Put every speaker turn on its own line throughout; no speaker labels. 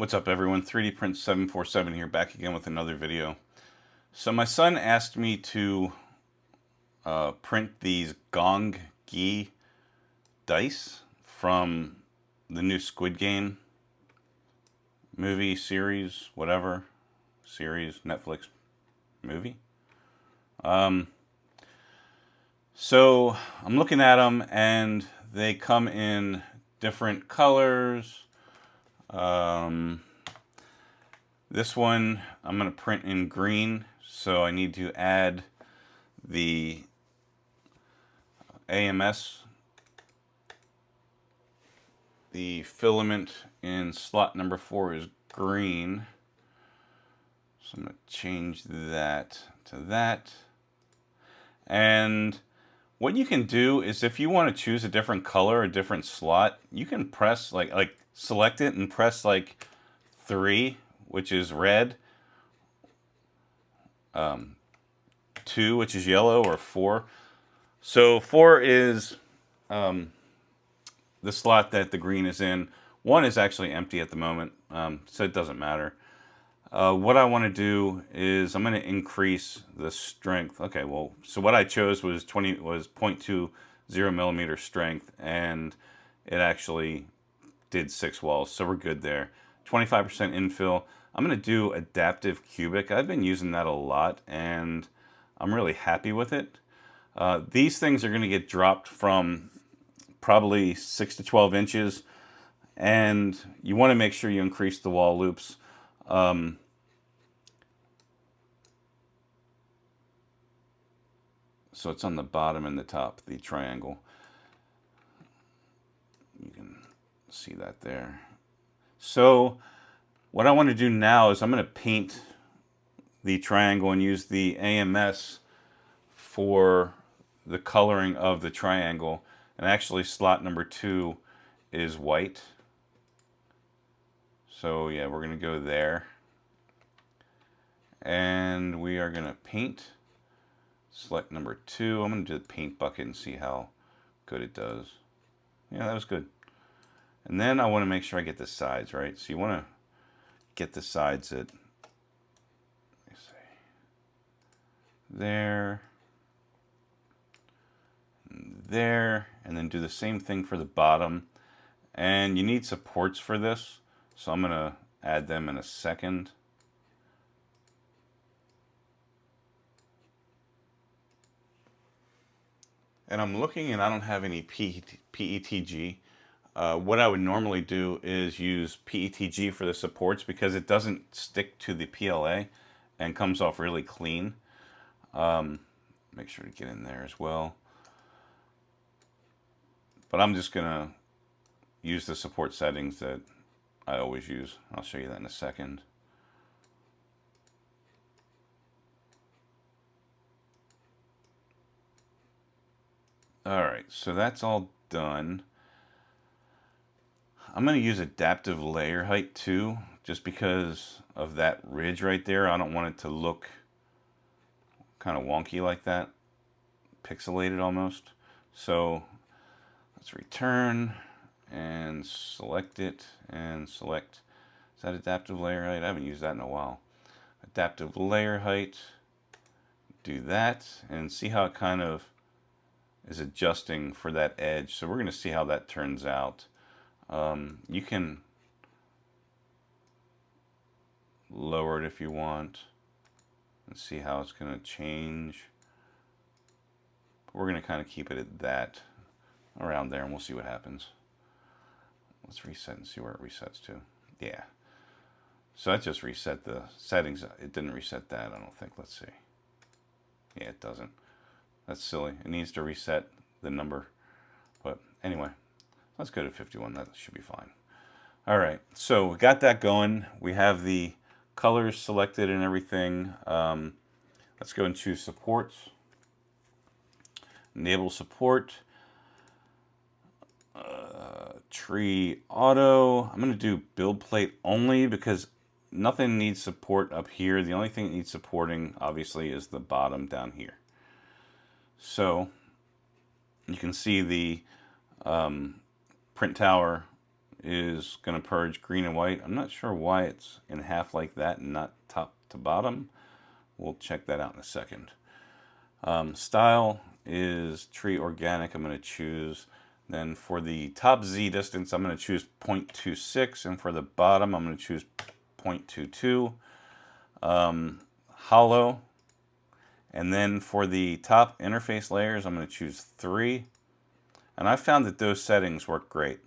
What's up everyone, 3D Print 747 here, back again with another video. So my son asked me to print these Gonggi dice from the new Squid Game movie, series, whatever. Series, Netflix movie. So I'm looking at them and they come in different colors. This one I'm going to print in green, so I need to add the AMS, the filament in slot number 4 is green, so I'm going to change that to that. And what you can do is, if you want to choose a different color, a different slot, you can press like select it and press like 3, which is red, 2, which is yellow, or 4. So 4 is the slot that the green is in. 1 is actually empty at the moment, so it doesn't matter. What I want to do is I'm going to increase the strength. Okay, well, so what I chose was 0.20 millimeter strength, and it actually did 6 walls, so we're good there. 25% infill. I'm going to do adaptive cubic. I've been using that a lot, and I'm really happy with it. These things are going to get dropped from probably 6 to 12 inches, and you want to make sure you increase the wall loops. So it's on the bottom and the top, the triangle. You can see that there. So what I want to do now is I'm going to paint the triangle and use the AMS for the coloring of the triangle. And actually slot number 2 is white. So yeah, we're going to go there. And we are going to paint. Select number 2. I'm going to do the paint bucket and see how good it does. Yeah, that was good. And then I want to make sure I get the sides right. So you want to get the sides at, let me see, there, and there, and then do the same thing for the bottom. And you need supports for this, so I'm going to add them in a second. And I'm looking and I don't have any PETG. What I would normally do is use PETG for the supports because it doesn't stick to the PLA and comes off really clean. Make sure to get in there as well. But I'm just going to use the support settings that I always use. I'll show you that in a second. Alright, so that's all done. I'm going to use adaptive layer height too, just because of that ridge right there. I don't want it to look kind of wonky like that, pixelated almost. So let's return and select it and select, is that adaptive layer height? I haven't used that in a while. Adaptive layer height, do that, and see how it kind of is adjusting for that edge. So we're going to see how that turns out. You can lower it if you want and see how it's going to change. We're going to kind of keep it at that, around there, and we'll see what happens. Let's reset and see where it resets to. Yeah. So that just reset the settings. It didn't reset that, I don't think. Let's see. Yeah, it doesn't. That's silly. It needs to reset the number. But anyway, let's go to 51. That should be fine. All right, so we got that going. We have the colors selected and everything. Let's go into supports. Enable support. Tree auto. I'm going to do build plate only because nothing needs support up here. The only thing that needs supporting, obviously, is the bottom down here. So you can see the print tower is going to purge green and white. I'm not sure why it's in half like that and not top to bottom. We'll check that out in a second. Style is tree organic. I'm going to choose. Then for the top Z distance, I'm going to choose 0.26. And for the bottom, I'm going to choose 0.22. Hollow. And then for the top interface layers, I'm going to choose 3. And I found that those settings work great.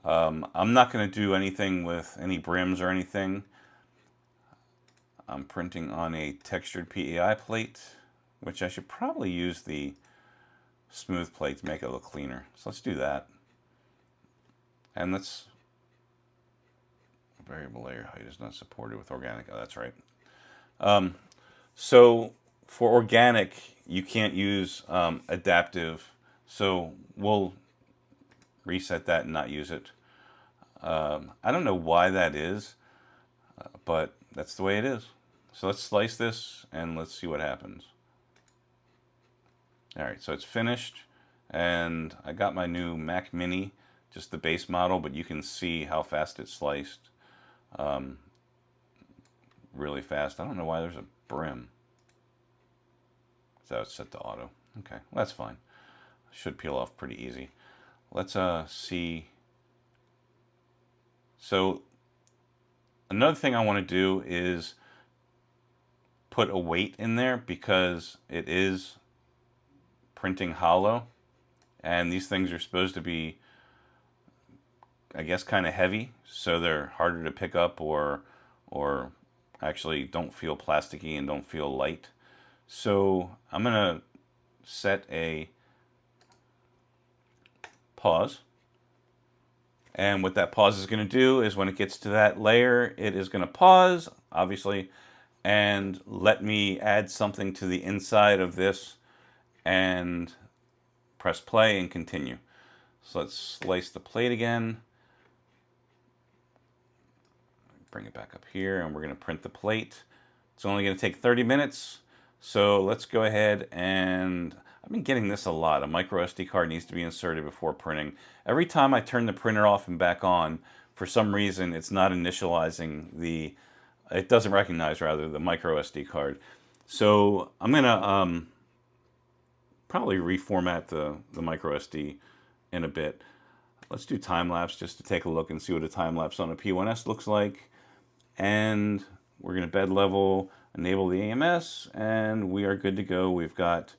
I'm not going to do anything with any brims or anything. I'm printing on a textured PEI plate, which I should probably use the smooth plate to make it look cleaner. So let's do that. And let's... Variable layer height is not supported with organic. Oh, that's right. So for organic, you can't use adaptive. So we'll reset that and not use it. I don't know why that is, but that's the way it is. So let's slice this and let's see what happens. All right, so it's finished, and I got my new Mac Mini, just the base model, but you can see how fast it's sliced. Really fast. I don't know why there's a brim. So it's set to auto. Okay, well, that's fine. Should peel off pretty easy. Let's see. So another thing I want to do is put a weight in there because it is printing hollow, and these things are supposed to be, I guess, kind of heavy, so they're harder to pick up or actually don't feel plasticky and don't feel light. So I'm gonna set a pause, and what that pause is going to do is when it gets to that layer, it is going to pause, obviously, and let me add something to the inside of this and press play and continue. So let's slice the plate again. Bring it back up here, and we're going to print the plate. It's only going to take 30 minutes. So let's go ahead, and I've been getting this a lot. A micro SD card needs to be inserted before printing. Every time I turn the printer off and back on, for some reason it's not initializing the, it doesn't recognize rather the micro SD card. So I'm gonna probably reformat the micro SD in a bit. Let's do time lapse just to take a look and see what a time lapse on a P1S looks like. And we're gonna bed level, enable the AMS, and we are good to go. We've got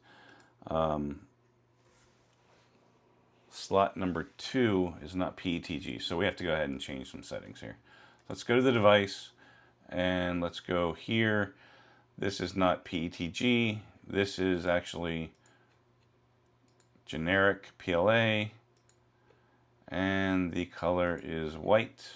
slot number 2 is not PETG, so we have to go ahead and change some settings here. Let's go to the device, and let's go here. This is not PETG. This is actually generic PLA, and the color is white.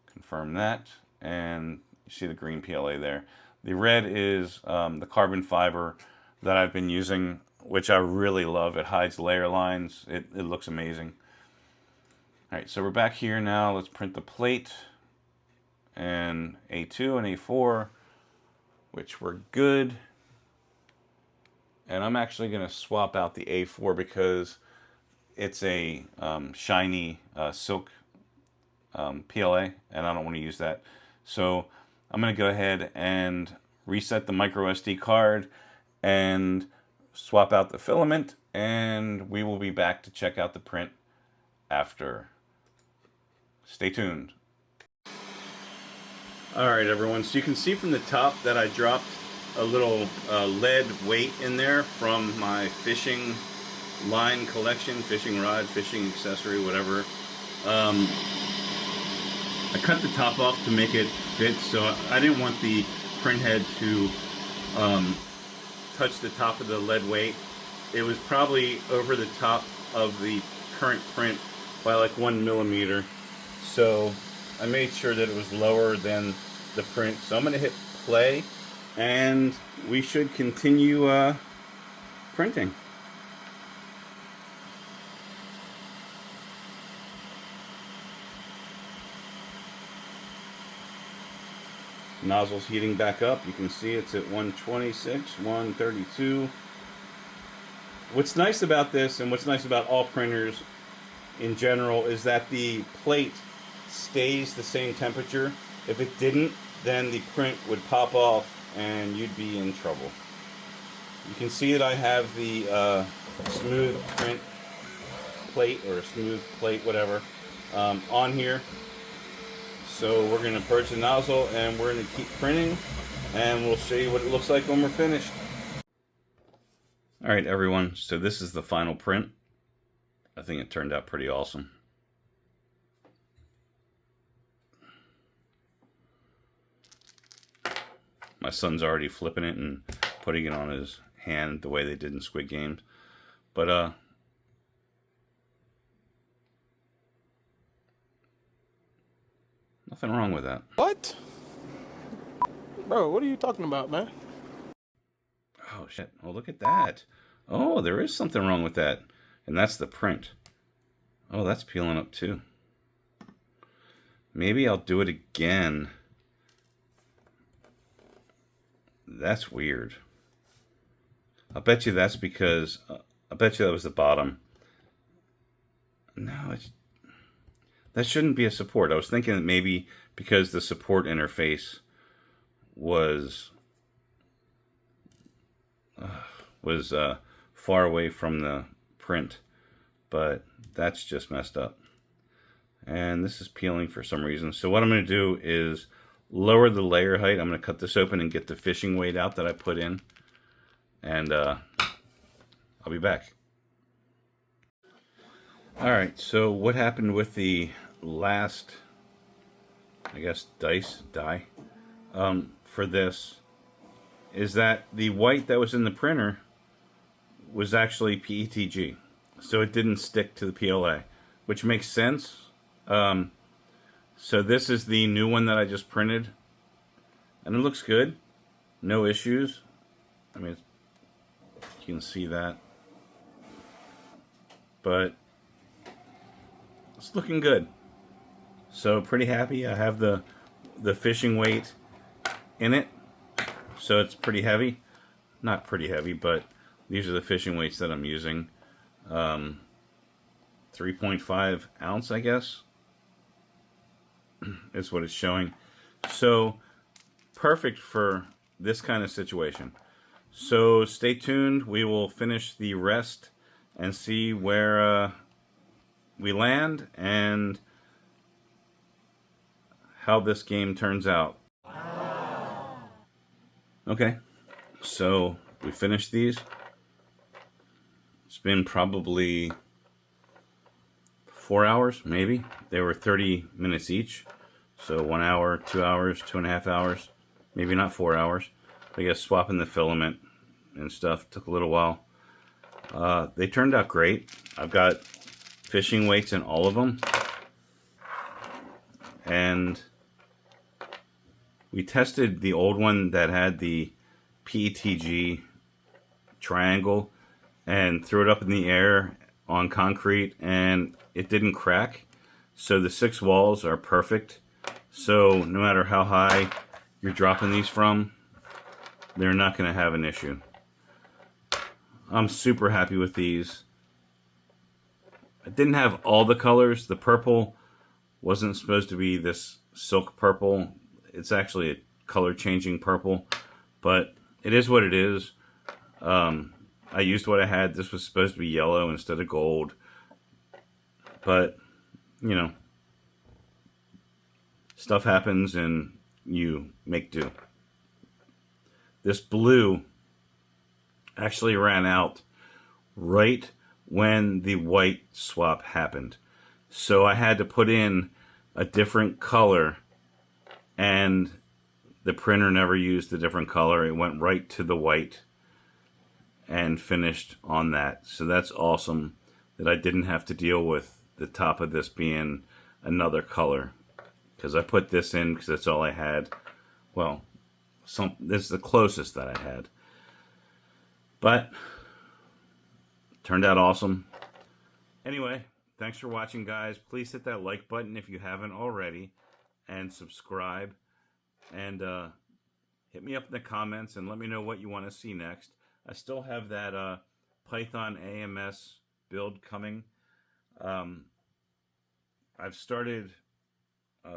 Confirm that, and you see the green PLA there. The red is the carbon fiber that I've been using, which I really love. It hides layer lines. It looks amazing. All right, so we're back here now. Let's print the plate, and A2 and A4, which were good. And I'm actually going to swap out the A4 because it's a shiny silk PLA, and I don't want to use that. So I'm going to go ahead and reset the micro SD card and swap out the filament, and we will be back to check out the print after. Stay tuned. All right, everyone. So you can see from the top that I dropped a little lead weight in there from my fishing line collection, fishing rod, fishing accessory, whatever. I cut the top off to make it fit, so I didn't want the print head to touch the top of the lead weight. It was probably over the top of the current print by like 1 millimeter. So I made sure that it was lower than the print. So I'm going to hit play, and we should continue printing. Nozzle's heating back up. You can see it's at 126, 132. What's nice about this, and what's nice about all printers, in general is that the plate stays the same temperature. If it didn't, then the print would pop off and you'd be in trouble. You can see that I have the smooth print plate, or smooth plate, whatever, on here. So we're going to purge the nozzle and we're going to keep printing, and we'll show you what it looks like when we're finished. Alright everyone, so this is the final print. I think it turned out pretty awesome. My son's already flipping it and putting it on his hand the way they did in Squid Games. But nothing wrong with that.
What? Bro, what are you talking about, man?
Oh shit, oh look at that. Oh, there is something wrong with that. And that's the print. Oh, that's peeling up too. Maybe I'll do it again. That's weird. I'll bet you that's because, I bet you that was the bottom. No, that shouldn't be a support. I was thinking that maybe because the support interface was far away from the print, but that's just messed up. And this is peeling for some reason. So what I'm going to do is lower the layer height. I'm going to cut this open and get the fishing weight out that I put in, and I'll be back. Alright, so what happened with the last, I guess, die for this is that the white that was in the printer was actually PETG. So it didn't stick to the PLA, which makes sense. So this is the new one that I just printed, and it looks good. No issues. I mean, you can see that. But it's looking good. So pretty happy. I have the fishing weight in it. So it's pretty heavy. Not pretty heavy, but these are the fishing weights that I'm using. 3.5 ounce, I guess, is what it's showing. So perfect for this kind of situation. So stay tuned. We will finish the rest and see where we land and how this game turns out. Okay, so we finished these. It's been probably 4 hours, maybe. They were 30 minutes each. So 1 hour, 2 hours, 2.5 hours, maybe not 4 hours. I guess swapping the filament and stuff took a little while. They turned out great. I've got fishing weights in all of them. And we tested the old one that had the PETG triangle and threw it up in the air on concrete, and it didn't crack. So the 6 walls are perfect. So no matter how high you're dropping these from, they're not going to have an issue. I'm super happy with these. I didn't have all the colors. The purple wasn't supposed to be this silk purple. It's actually a color changing purple, but it is what it is. I used what I had. This was supposed to be yellow instead of gold, but you know, stuff happens and you make do. This blue actually ran out right when the white swap happened. So I had to put in a different color, and the printer never used a different color. It went right to the white and finished on that. So that's awesome that I didn't have to deal with the top of this being another color, because I put this in because that's all I had. Well, this is the closest that I had. But turned out awesome. Anyway, thanks for watching, guys. Please hit that like button if you haven't already, and subscribe, and hit me up in the comments and let me know what you want to see next. I still have that Python AMS build coming. I've started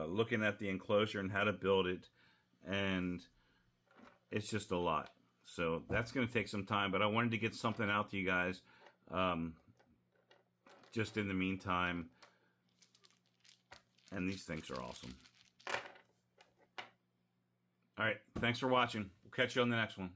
looking at the enclosure and how to build it, and it's just a lot. So that's going to take some time, but I wanted to get something out to you guys just in the meantime. And these things are awesome. All right, thanks for watching. We'll catch you on the next one.